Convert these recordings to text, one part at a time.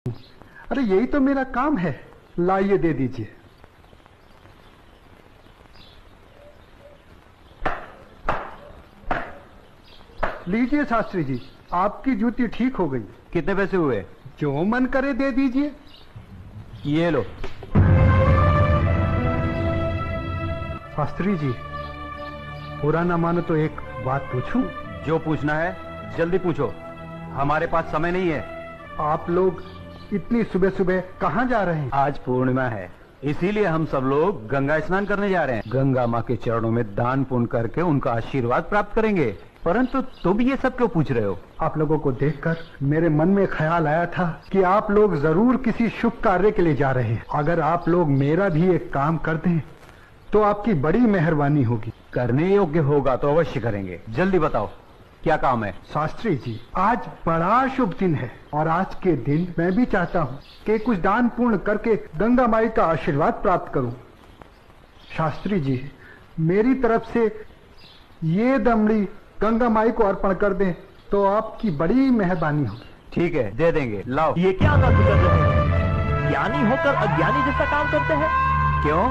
अरे यही तो मेरा काम है। लाइए दे दीजिए। लीजिए शास्त्री जी, आपकी जूती ठीक हो गई। कितने पैसे हुए? जो मन करे दे दीजिए। ये लो। शास्त्री जी, बुरा ना मानो तो एक बात पूछूं? जो पूछना है जल्दी पूछो, हमारे पास समय नहीं है। आप लोग इतनी सुबह सुबह कहाँ जा रहे हैं? आज पूर्णिमा है, इसीलिए हम सब लोग गंगा स्नान करने जा रहे हैं। गंगा माँ के चरणों में दान पुण्य करके उनका आशीर्वाद प्राप्त करेंगे। परंतु तुम ये सब क्यों पूछ रहे हो? आप लोगों को देखकर मेरे मन में ख्याल आया था कि आप लोग जरूर किसी शुभ कार्य के लिए जा रहे हैं। अगर आप लोग मेरा भी एक काम कर दें तो आपकी बड़ी मेहरबानी होगी। करने योग्य होगा तो अवश्य करेंगे। जल्दी बताओ क्या काम है? शास्त्री जी, आज बड़ा शुभ दिन है और आज के दिन मैं भी चाहता हूँ कि कुछ दान पूर्ण करके गंगा माई का आशीर्वाद प्राप्त करूँ। शास्त्री जी, मेरी तरफ से ये दमड़ी गंगा माई को अर्पण कर दें तो आपकी बड़ी मेहरबानी होगी। ठीक है, दे देंगे। लाओ। ये क्या बात कर रहे हैं? ज्ञानी होकर अज्ञानी जैसा काम करते हैं। क्यों,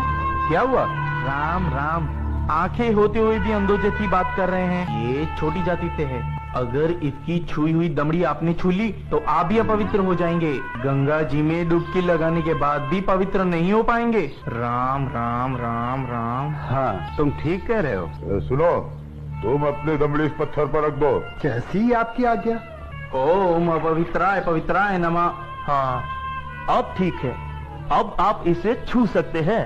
क्या हुआ? राम राम, आंखें होते हुए भी अंधों जैसी बात कर रहे हैं। ये छोटी जाति से है। अगर इसकी छुई हुई दमड़ी आपने छू ली तो आप भी अपवित्र हो जाएंगे। गंगा जी में डुबकी लगाने के बाद भी पवित्र नहीं हो पाएंगे। राम राम राम राम। हाँ, तुम ठीक कह रहे हो। सुनो, तुम अपनी दमड़ी इस पत्थर पर रख दो। जैसी आपकी आज्ञा। ओम अपवित्राय पवित्राय नमः। हाँ, अब ठीक है, अब आप इसे छू सकते हैं।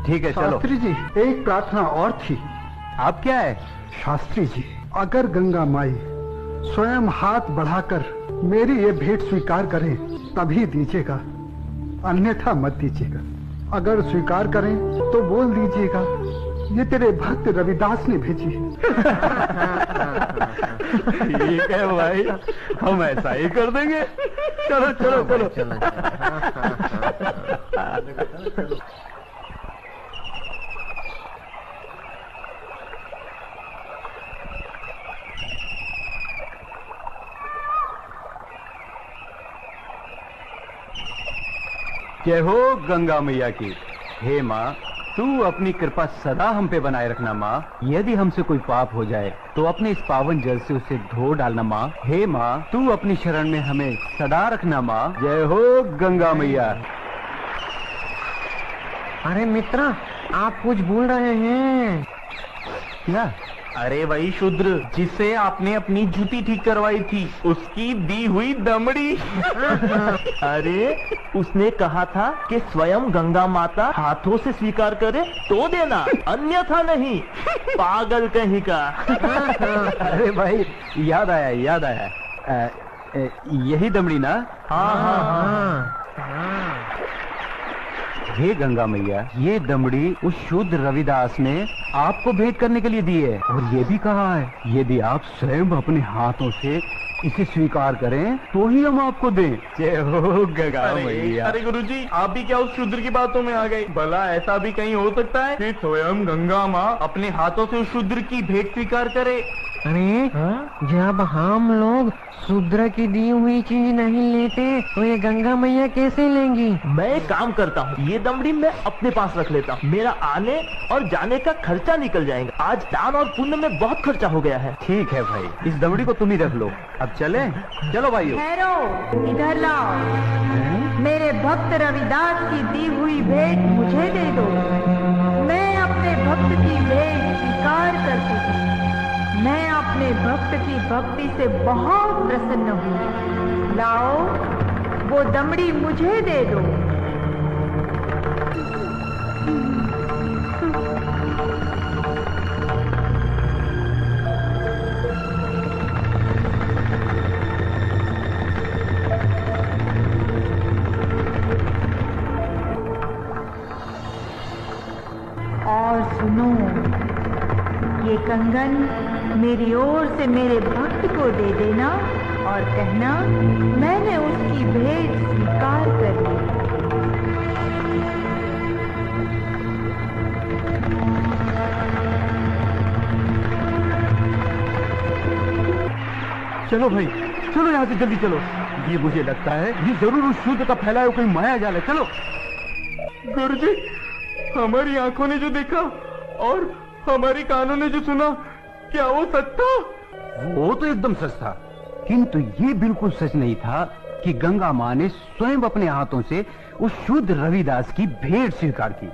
ठीक है, चलो। शास्त्री जी, एक प्रार्थना और थी। आप क्या है? शास्त्री जी, अगर गंगा माई स्वयं हाथ बढ़ाकर मेरी ये भेंट स्वीकार करें तभी दीजिएगा, अन्यथा मत दीजिएगा। अगर स्वीकार करें तो बोल दीजिएगा ये तेरे भक्त रविदास ने भेजी है। ठीक है भाई, हम ऐसा ही कर देंगे। चलो चलो चलो। जय हो गंगा मैया की। हे माँ, तू अपनी कृपा सदा हम पे बनाए रखना माँ। यदि हमसे कोई पाप हो जाए तो अपने इस पावन जल से उसे धो डालना माँ। हे माँ, तू अपनी शरण में हमें सदा रखना माँ। जय हो गंगा मैया। अरे मित्र, आप कुछ भूल रहे हैं। क्या? अरे वही शूद्र जिससे आपने अपनी जूती ठीक करवाई थी, उसकी दी हुई दमड़ी। अरे उसने कहा था कि स्वयं गंगा माता हाथों से स्वीकार करे तो देना, अन्यथा नहीं। पागल कहीं का। अरे भाई, याद आया याद आया। यही दमड़ी ना? हाँ हाँ हाँ। हे गंगा मैया, ये दमड़ी उस शुद्ध रविदास ने आपको भेंट करने के लिए दी है और ये भी कहा है यदि आप स्वयं अपने हाथों से इसे स्वीकार करें तो ही हम आपको दें। जय हो गंगा मैया। अरे गुरुजी, आप भी क्या उस शूद्र की बातों में आ गए? भला ऐसा भी कहीं हो सकता है कि स्वयं गंगा माँ अपने हाथों से उस शूद्र की भेंट स्वीकार करे? अरे जब हम लोग शूद्र की दी हुई चीज नहीं लेते तो ये गंगा मैया कैसे लेंगी? मैं एक काम करता हूँ, ये दमड़ी मैं अपने पास रख लेता हूँ। मेरा आने और जाने का खर्चा निकल जाएगा। आज दान और पुण्य में बहुत खर्चा हो गया है। ठीक है भाई, इस दमड़ी को तुम ही रख लो। अब चले? चलो भाइयों। ठहरो, इधर लाओ। मेरे भक्त रविदास की दी हुई भेंट मुझे दे दो। मैं अपने भक्त की भेंट स्वीकार करती हूँ। मैं अपने भक्त की भक्ति से बहुत प्रसन्न हूँ। लाओ, वो दमड़ी मुझे दे दो। और सुनो, ये कंगन मेरी ओर से मेरे भक्त को दे देना और कहना मैंने उसकी भेंट स्वीकार कर ली। चलो भाई, चलो यहाँ से जल्दी चलो। ये मुझे लगता है ये जरूर उस शूद्र का फैलाया हुआ कोई माया जाल है। चलो। गुरुजी, हमारी आंखों ने जो देखा और हमारी कानों ने जो सुना, क्या वो सच था? वो तो एकदम सच था, किंतु ये बिल्कुल सच नहीं था कि गंगा माँ ने स्वयं अपने हाथों से उस शूद्र रविदास की भेंट स्वीकार की।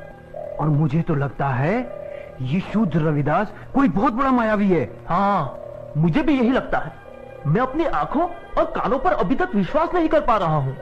और मुझे तो लगता है ये शूद्र रविदास कोई बहुत बड़ा मायावी है। हाँ, मुझे भी यही लगता है। मैं अपनी आंखों और कानों पर अभी तक विश्वास नहीं कर पा रहा हूँ।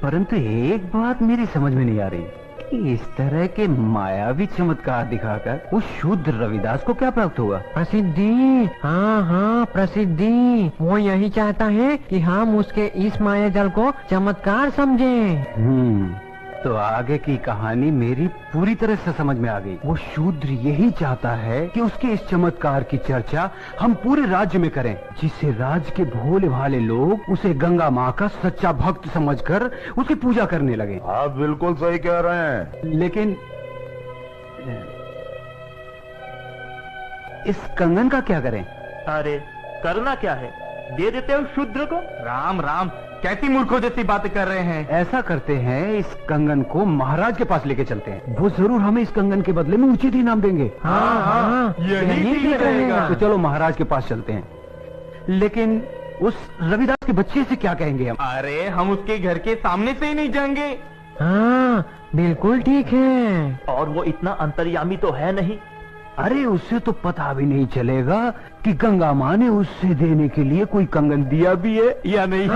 परंतु एक बात मेरी समझ में नहीं आ रही कि इस तरह के मायावी चमत्कार दिखाकर उस शूद्र रविदास को क्या प्राप्त हुआ? प्रसिद्धि। हाँ हाँ, प्रसिद्धि। वो यही चाहता है कि हम उसके इस माया जल को चमत्कार समझें। तो आगे की कहानी मेरी पूरी तरह से समझ में आ गई। वो शूद्र यही चाहता है कि उसके इस चमत्कार की चर्चा हम पूरे राज्य में करें, जिससे राज्य के भोले भाले लोग उसे गंगा माँ का सच्चा भक्त समझकर उसकी पूजा करने लगे। आप बिल्कुल सही कह रहे हैं। लेकिन इस कंगन का क्या करें? अरे करना क्या है, दे देते हो शूद्र को। राम राम, कैसी मूर्खों जैसी बातें कर रहे हैं। ऐसा करते हैं, इस कंगन को महाराज के पास लेके चलते हैं। वो जरूर हमें इस कंगन के बदले में उचित इनाम देंगे। हाँ, यही ठीक रहेगा। तो चलो महाराज के पास चलते हैं। लेकिन उस रविदास के बच्चे से क्या कहेंगे हम? अरे हम उसके घर के सामने से ही नहीं जाएंगे। हाँ, बिल्कुल ठीक है। और वो इतना अंतर्यामी तो है नहीं। अरे उससे तो पता भी नहीं चलेगा कि गंगा माँ ने उससे देने के लिए कोई कंगन दिया भी है या नहीं।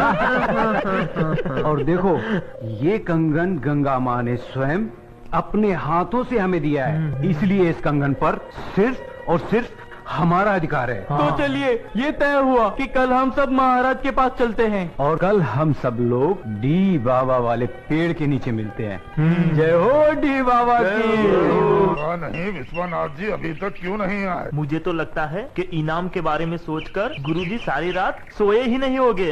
और देखो, ये कंगन गंगा माँ ने स्वयं अपने हाथों से हमें दिया है, इसलिए इस कंगन पर सिर्फ और सिर्फ हमारा अधिकार है। तो चलिए, ये तय हुआ कि कल हम सब महाराज के पास चलते हैं। और कल हम सब लोग डी बाबा वाले पेड़ के नीचे मिलते हैं। जय हो डी बाबा की। नहीं विश्वनाथ जी अभी तक क्यों नहीं आए? मुझे तो लगता है कि इनाम के बारे में सोचकर गुरुजी सारी रात सोए ही नहीं होंगे।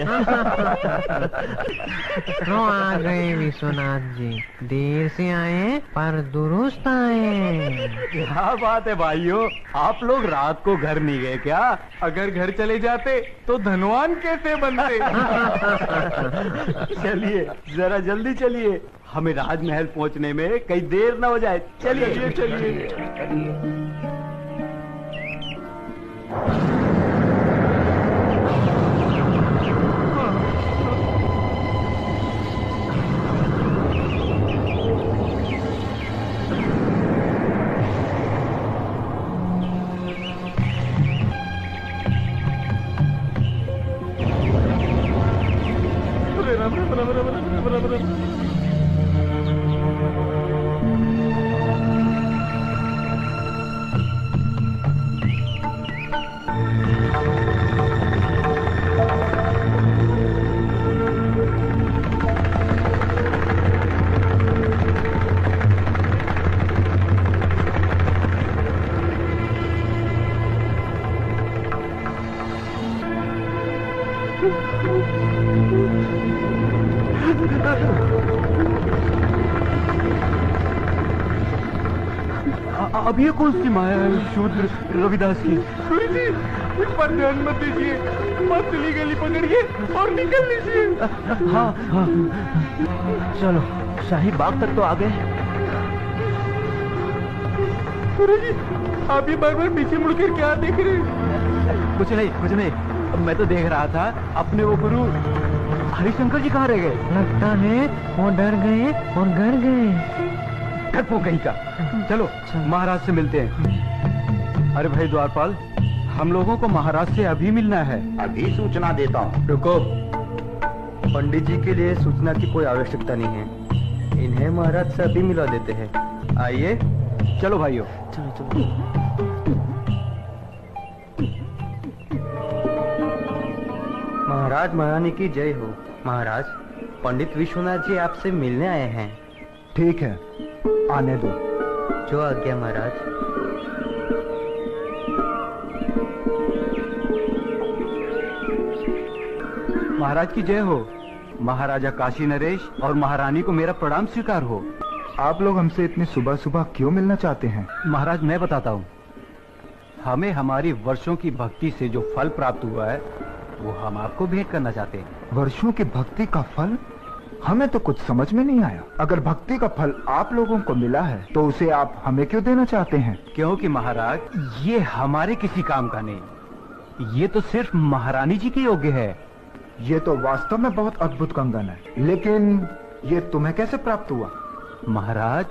तो आ गए विश्वनाथ जी, देर से आए पर दुरुस्त आए। क्या बात है भाइयों, आप लोग रात को घर नहीं गए क्या? अगर घर चले जाते तो धनवान कैसे बनते। चलिए जरा जल्दी चलिए, हमें राजमहल पहुंचने में कहीं देर ना हो जाए। चलिए चलिए। अब ये कौन सी माया है शूद्र रविदास की? गुरुजी, इस पर ध्यान मत दीजिए, पतली गली पकड़िए और निकल लीजिए। हाँ हाँ, चलो, शाही बाग तक तो आ गए। गुरुजी, आप ये बार बार पीछे मुड़कर क्या देख रहे हैं? कुछ नहीं। मैं तो देख रहा था अपने वो गुरु हरिशंकर जी कहाँ रह गए। लगता है वो डर गए और घर गए। वो कहीं का। चलो महाराज से मिलते हैं। अरे भाई द्वारपाल, हम लोगों को महाराज से अभी मिलना है। अभी सूचना देता हूँ। रुको, पंडित जी के लिए सूचना की कोई आवश्यकता नहीं है, इन्हें महाराज से अभी मिला देते हैं। आइए, चलो भाइयों। चलो। महाराज महारानी की जय हो। महाराज, पंडित विश्वनाथ जी आपसे मिलने आए हैं। ठीक है, आने दो। जो आज्ञा महाराज। महाराज की जय हो। महाराजा काशी नरेश और महारानी को मेरा प्रणाम स्वीकार हो। आप लोग हमसे इतनी सुबह सुबह क्यों मिलना चाहते हैं? महाराज मैं बताता हूँ, हमें हमारी वर्षों की भक्ति से जो फल प्राप्त हुआ है वो हम आपको भेंट करना चाहते हैं। वर्षों की भक्ति का फल? हमें तो कुछ समझ में नहीं आया। अगर भक्ति का फल आप लोगों को मिला है तो उसे आप हमें क्यों देना चाहते हैं? क्योंकि महाराज ये हमारे किसी काम का नहीं, ये तो सिर्फ महारानी जी के योग्य है। ये तो वास्तव में बहुत अद्भुत कंगन है, लेकिन ये तुम्हें कैसे प्राप्त हुआ? महाराज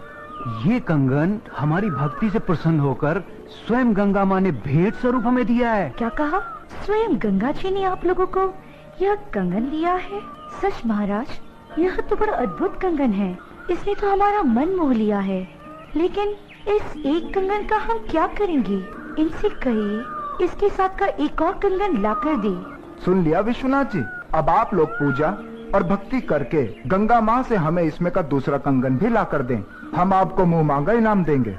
ये कंगन हमारी भक्ति से प्रसन्न होकर स्वयं गंगा माँ ने भेंट स्वरूप हमें दिया है। क्या कहा? स्वयं गंगा जी ने आप लोगों को यह कंगन दिया है? सच महाराज, यह तो बड़ा अद्भुत कंगन है। इसने तो हमारा मन मोह लिया है। लेकिन इस एक कंगन का हम क्या करेंगे? इनसे कहिए इसके साथ का एक और कंगन लाकर दे। सुन लिया विश्वनाथ जी, अब आप लोग पूजा और भक्ति करके गंगा माँ से हमें इसमें का दूसरा कंगन भी ला कर दें। हम आपको मुंह मांगा इनाम देंगे।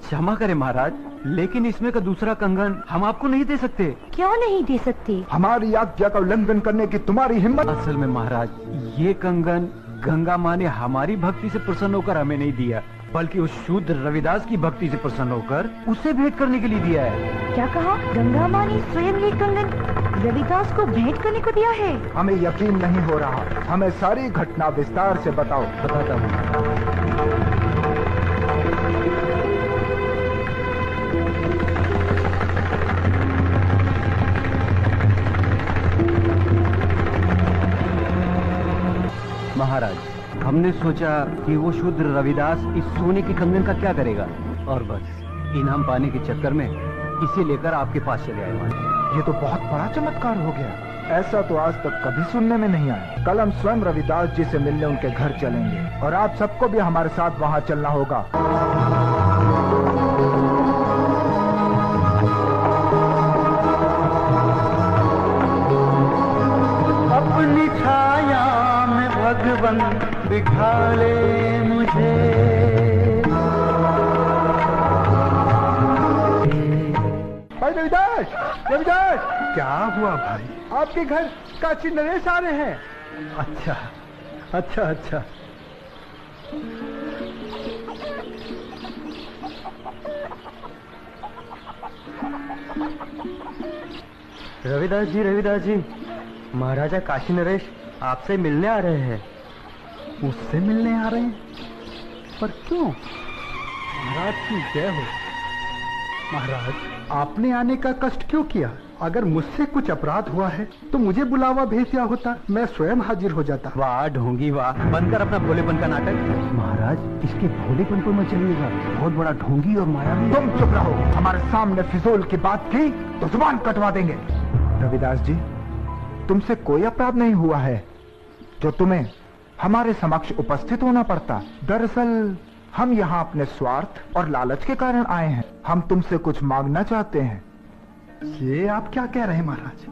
क्षमा करें महाराज, लेकिन इसमें का दूसरा कंगन हम आपको नहीं दे सकते। क्यों नहीं दे सकते? हमारी आज्ञा का उल्लंघन करने की तुम्हारी हिम्मत? असल में महाराज ये कंगन गंगा माँ ने हमारी भक्ति से प्रसन्न होकर हमें नहीं दिया, बल्कि उस शूद्र रविदास की भक्ति से प्रसन्न होकर उसे भेंट करने के लिए दिया है। क्या कहा? गंगा माँ ने स्वयं ये कंगन रविदास को भेंट करने को दिया है? हमें यकीन नहीं हो रहा। हमें सारी घटना विस्तार से बताओ। बताता हूँ। महाराज हमने सोचा कि वो शूद्र रविदास इस सोने के कंगन का क्या करेगा, और बस इनाम पाने के चक्कर में इसे लेकर आपके पास चले आए। ये तो बहुत बड़ा चमत्कार हो गया। ऐसा तो आज तक कभी सुनने में नहीं आया। कल हम स्वयं रविदास जी से मिलने उनके घर चलेंगे और आप सबको भी हमारे साथ वहाँ चलना होगा। अपनी छाया में भगवन बिठा ले मुझे, भाई रविदास, रविदास! क्या हुआ भाई? आपके घर काशी नरेश आ रहे हैं। अच्छा अच्छा अच्छा। रविदास जी, महाराजा काशी नरेश आपसे मिलने आ रहे हैं। मुझसे मिलने आ रहे हैं? पर क्यों? महाराज की जय हो। महाराज आपने आने का कष्ट क्यों किया? अगर मुझसे कुछ अपराध हुआ है तो मुझे बुलावा भेज दिया होता, मैं स्वयं हाजिर हो जाता। वाह ढोंगी वाह, बंद कर अपना भोलेपन का नाटक। महाराज इसके भोलेपन को मत चलिएगा, बहुत बड़ा ढोंगी और मायावी। तुम चुप रहो। हमारे सामने फिजूल की बात की तो जुबान कटवा देंगे। रविदास जी, तुमसे कोई अपराध नहीं हुआ है जो तुम्हें हमारे समक्ष उपस्थित होना पड़ता। दरअसल हम यहाँ अपने स्वार्थ और लालच के कारण आए हैं। हम तुमसे कुछ मांगना चाहते हैं। ये आप क्या कह रहे हैं महाराज?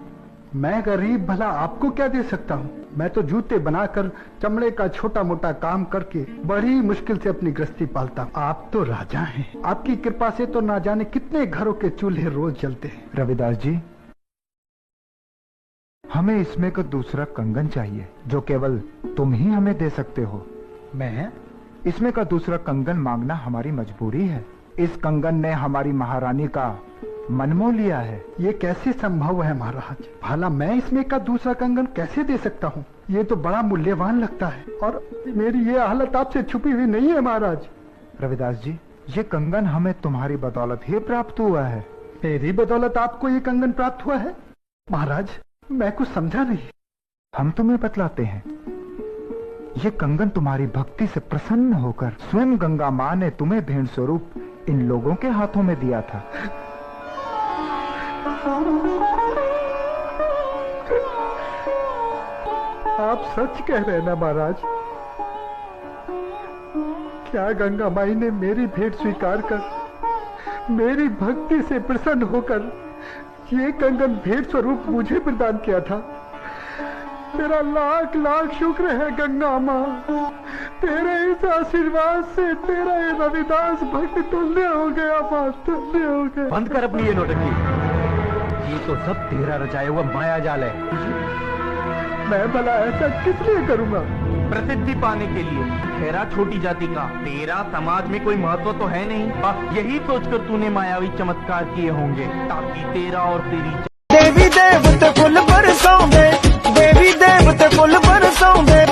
मैं गरीब भला आपको क्या दे सकता हूँ? मैं तो जूते बनाकर चमड़े का छोटा मोटा काम करके बड़ी मुश्किल से अपनी गृहस्थी पालता हूँ। आप तो राजा हैं, आपकी कृपा से तो ना जाने कितने घरों के चूल्हे रोज जलते हैं। रविदास जी, हमें इसमें का दूसरा कंगन चाहिए जो केवल तुम ही हमें दे सकते हो। मैं? इसमें का दूसरा कंगन मांगना हमारी मजबूरी है। इस कंगन ने हमारी महारानी का मन मोह लिया है। ये कैसे संभव है महाराज? भला मैं इसमें का दूसरा कंगन कैसे दे सकता हूँ? ये तो बड़ा मूल्यवान लगता है और मेरी ये हालत आपसे छुपी हुई नहीं है महाराज। रविदास जी, ये कंगन हमें तुम्हारी बदौलत ही प्राप्त हुआ है। मेरी बदौलत आपको ये कंगन प्राप्त हुआ है? महाराज मैं कुछ समझा नहीं। हम तुम्हें बतलाते हैं। ये कंगन तुम्हारी भक्ति से प्रसन्न होकर स्वयं गंगा माँ ने तुम्हें भेंट स्वरूप इन लोगों के हाथों में दिया था। आप सच कह रहे हैं ना महाराज? क्या गंगा माई ने मेरी भेंट स्वीकार कर मेरी भक्ति से प्रसन्न होकर ये कंगन भेंट स्वरूप मुझे प्रदान किया था? तेरा लाख लाख शुक्र है गंगा माँ। तेरे इस आशीर्वाद से तेरा ये रविदास भक्त धन्य हो गया माँ, धन्य हो गया। बंद कर अपनी ये नौटंकी। ये तो सब तेरा रचाया हुआ माया जाल है। मैं भला ऐसा किस लिए करूँगा? प्रसिद्धि पाने के लिए। खैरा छोटी जाति का, तेरा समाज में कोई महत्व तो है नहीं। बस यही सोचकर तूने मायावी चमत्कार किए होंगे ताकि तेरा और तेरी देवते फुल बरसाਉਂਦੇ देवी देवते फुल